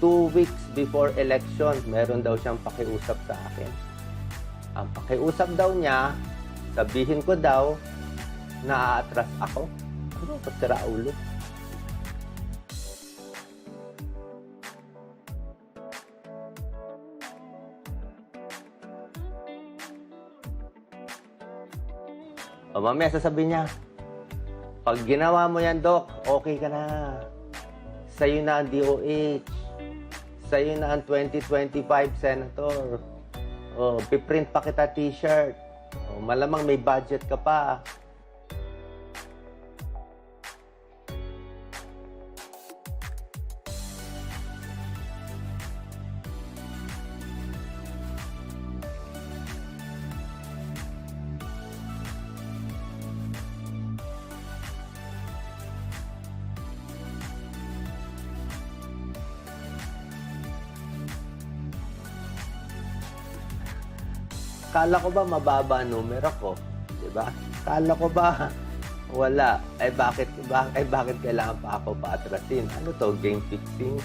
2 weeks before election, meron daw siyang pakiusap sa akin. Ang pakiusap daw niya, sabihin ko daw na aatras ako. Ano, pasira ulo. O mamaya sasabihin niya, pag ginawa mo yan, Doc, okay ka na. Sa'yo na ang DOH. Sa'yo na ang 2025 Senator. O, piprint pa kita t-shirt. O, malamang may budget ka pa. Kala ko ba mababa ang numero ko? Diba? Kala ko ba wala? Bakit kailangan pa ako paatrasin? Ano to? Game fixing?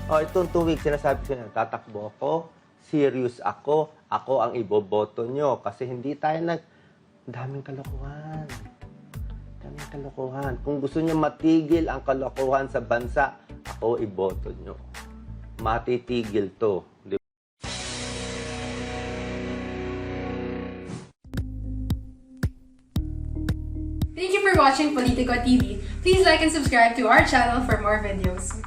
Itong 2 weeks, sinasabi ko na, tatakbo ako, serious ako ang iboboto nyo. Kasi hindi tayo daming kalokohan. Kung gusto niyo matigil ang kalokohan sa bansa, ako iboto niyo. Matitigil to. Thank you for watching Politico TV. Please like and subscribe to our channel for more videos.